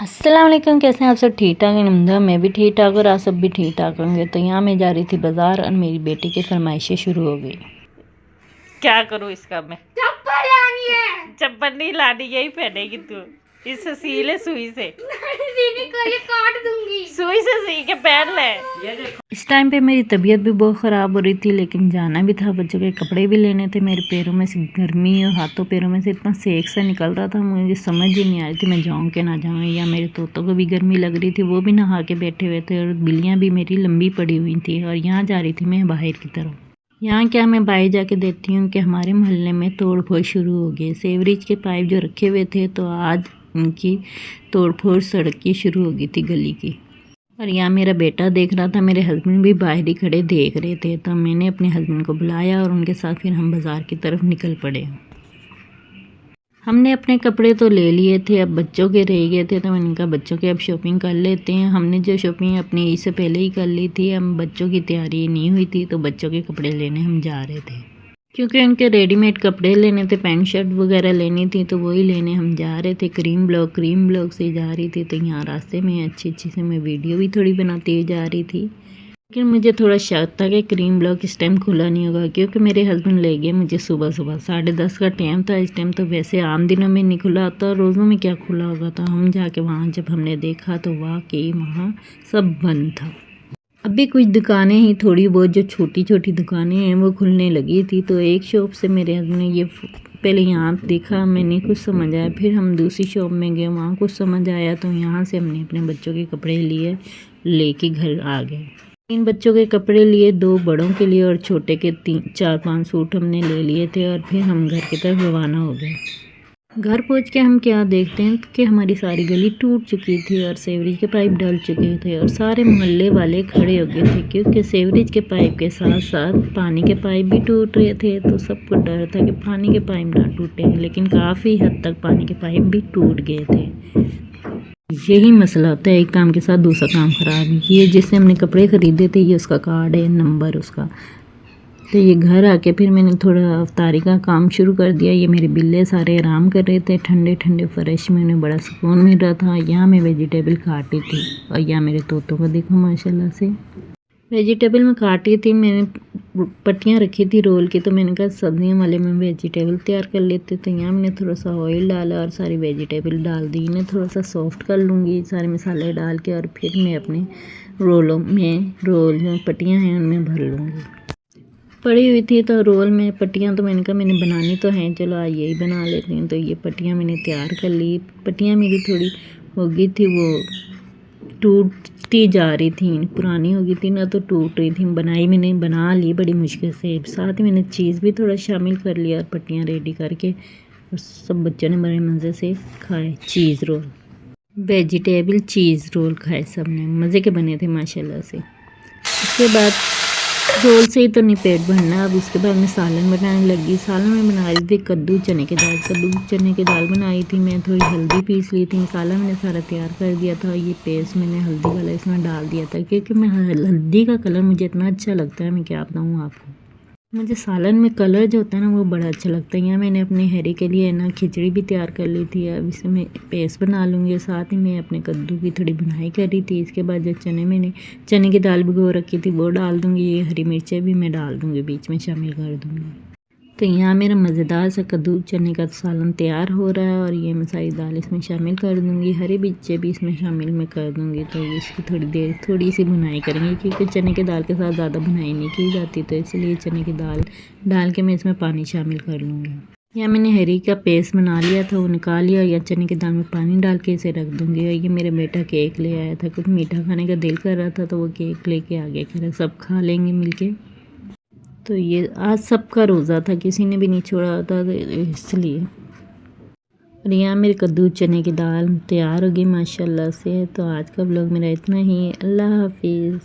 अस्सलाम वालेकुम, कैसे हैं आप सब? ठीक ठाक हैं? मैं भी ठीक ठाक और आप सब भी ठीक ठाक होंगे। तो यहाँ मैं जा रही थी बाज़ार और मेरी बेटी की फरमाइशें शुरू हो गई। क्या करूँ इसका मैं? चप्पल लानी है। चप्पल नहीं लानी, यही पहनेगी तू। इससे सी ले सुई से। दीदी को ये काट दूंगी। सुई से सी के पहन ले। इस टाइम पे मेरी तबीयत भी बहुत ख़राब हो रही थी, लेकिन जाना भी था, बच्चों के कपड़े भी लेने थे। मेरे पैरों में से गर्मी और हाथों पैरों में से इतना सेक सा निकल रहा था, मुझे समझ ही नहीं आ रही थी मैं जाऊँ कि ना जाऊँ। या मेरे तोतों को भी गर्मी लग रही थी, वो भी नहा के बैठे हुए थे और बिल्लियाँ भी मेरी लंबी पड़ी हुई थी। और यहाँ जा रही थी मैं बाहर की तरफ। यहाँ क्या मैं बाहर जाके देखती हूँ कि हमारे मोहल्ले में तोड़ फोड़ शुरू हो गई। सेवरेज के पाइप जो रखे हुए थे, तो आज उनकी तोड़ फोड़ सड़क की शुरू हो गई थी, गली की। और यहाँ मेरा बेटा देख रहा था, मेरे हस्बैंड भी बाहर ही खड़े देख रहे थे। तो मैंने अपने हस्बैंड को बुलाया और उनके साथ फिर हम बाज़ार की तरफ निकल पड़े। हमने अपने कपड़े तो ले लिए थे, अब बच्चों के रह गए थे, तो मैंने कहा बच्चों के अब शॉपिंग कर लेते हैं। हमने जो शॉपिंग अपनी ईद से पहले ही कर ली थी, हम बच्चों की तैयारी नहीं हुई थी, तो बच्चों के कपड़े लेने हम जा रहे थे। क्योंकि उनके रेडीमेड कपड़े लेने थे, पैंट शर्ट वगैरह लेनी थी, तो वही लेने हम जा रहे थे। क्रीम ब्लॉक से जा रही थी। तो यहाँ रास्ते में अच्छी से मैं वीडियो भी थोड़ी बनाती हुई जा रही थी। लेकिन मुझे थोड़ा शक था कि क्रीम ब्लॉक इस टाइम खुला नहीं होगा, क्योंकि मेरे हस्बैंड ले गए मुझे सुबह 10:30 का टाइम था। इस टाइम तो वैसे आम दिनों में नहीं खुला होता, रोज़ों में क्या खुला होगा। तो हम जाके वहाँ जब हमने देखा तो वाकई वहाँ सब बंद था। अभी कुछ दुकानें ही थोड़ी बहुत जो छोटी छोटी दुकानें हैं वो खुलने लगी थी। तो एक शॉप से मेरे हस्बैंड ने ये पहले यहाँ देखा, मैंने कुछ समझ आया, फिर हम दूसरी शॉप में गए, वहाँ कुछ समझ आया, तो यहाँ से हमने अपने बच्चों के कपड़े लिए, लेके घर आ गए। 3 बच्चों के कपड़े लिए, 2 बड़ों के लिए और छोटे के 4-5 सूट हमने ले लिए थे। और फिर हम घर की तरफ रवाना हो गए। घर पहुंच के हम क्या देखते हैं कि हमारी सारी गली टूट चुकी थी और सेवरेज के पाइप डल चुके थे और सारे मोहल्ले वाले खड़े हो गए थे, क्योंकि सेवरेज के पाइप के साथ साथ पानी के पाइप भी टूट रहे थे। तो सबको डर था कि पानी के पाइप ना टूटे, लेकिन काफ़ी हद तक पानी के पाइप भी टूट गए थे। यही मसला होता है, एक काम के साथ दूसरा काम ख़राब। ये जिससे हमने कपड़े ख़रीदे थे, ये उसका कार्ड है, नंबर उसका। तो ये घर आके फिर मैंने थोड़ा अफ्तारी का काम शुरू कर दिया। ये मेरे बिल्ले सारे आराम कर रहे थे ठंडे ठंडे फर्श में, उन्हें बड़ा सुकून मिल रहा था। यहाँ मैं वेजिटेबल काटी थी और यहाँ मेरे तोतों को देखो माशाल्लाह से वेजिटेबल में काटी थी। मैंने पट्टियाँ रखी थी रोल की, तो मैंने कहा सब्जियों वाले में वेजिटेबल तैयार कर लेते। तो यहाँ मैंने थोड़ा सा ऑयल डाला और सारी वेजिटेबल डाल दी। इन्हें थोड़ा सा सॉफ्ट कर लूँगी सारे मसाले डाल के, और फिर मैं अपने रोलों में रोल जो पट्टियाँ हैं उनमें भर लूँगी। पड़ी हुई थी तो रोल में पट्टियाँ, तो मैंने कहा मैंने बनानी तो हैं, चलो आज यही बना लेते हैं। तो ये पट्टियाँ मैंने तैयार कर ली। पट्टियाँ मेरी थोड़ी हो गई थी, वो टूटती जा रही थी, पुरानी हो गई थी ना, तो टूट रही थी। मैंने बना ली बड़ी मुश्किल से। साथ ही मैंने चीज़ भी थोड़ा शामिल कर लिया और पट्टियाँ रेडी करके, और सब बच्चों ने बड़े मज़े से खाए। Cheese roll, vegetable cheese roll खाए सब ने, मज़े के बने थे माशाल्लाह से। उसके बाद रोल से ही तो नहीं पेट भरना। अब उसके बाद मैं सालन बनाने लगी। सालन में बना रही थी कद्दू चने की दाल बनाई थी मैं। थोड़ी हल्दी पीस ली थी, मसाला मैंने सारा तैयार कर दिया था। ये पेस्ट मैंने हल्दी वाला इसमें डाल दिया था, क्योंकि मैं हल्दी का कलर मुझे इतना अच्छा लगता है, मैं क्या बताऊँ आपको। मुझे सालन में कलर जो होता है ना वो बड़ा अच्छा लगता है। यहाँ मैंने अपने हैरी के लिए ना खिचड़ी भी तैयार कर ली थी। अब इसे मैं पेस्ट बना लूँगी। साथ ही मैं अपने कद्दू की थोड़ी बुनाई कर रही थी। इसके बाद जो चने की दाल भिगो रखी थी वो डाल दूँगी। ये हरी मिर्चें भी मैं डाल दूँगी, बीच में शामिल कर दूँगी। तो यहाँ मेरा मज़ेदार सा कद्दू चने का सालन तैयार हो रहा है, और ये मैं सारी दाल इसमें शामिल कर दूँगी। हरी मिर्चें भी इसमें शामिल मैं कर दूँगी। तो इसकी थोड़ी सी भुनाई करेंगे, क्योंकि चने की दाल के साथ ज़्यादा भुनाई नहीं की जाती, तो इसलिए चने की दाल डाल के मैं इसमें पानी शामिल कर लूँगी। यहाँ मैंने हरी का पेस्ट बना लिया था, वो निकाल लिया, और या चने की दाल में पानी डाल के इसे रख दूँगी। और ये मेरा बेटा केक ले आया था, कुछ मीठा खाने का दिल कर रहा था, तो वो केक लेके आ गया, कह रहा सब खा लेंगे मिलके। तो ये आज सबका रोज़ा था, किसी ने भी नहीं छोड़ा होता, तो इसलिए। और यहाँ मेरे कद्दू चने की दाल तैयार हो गई माशाल्लाह से। तो आज का व्लॉग मेरा इतना ही। अल्लाह हाफिज़।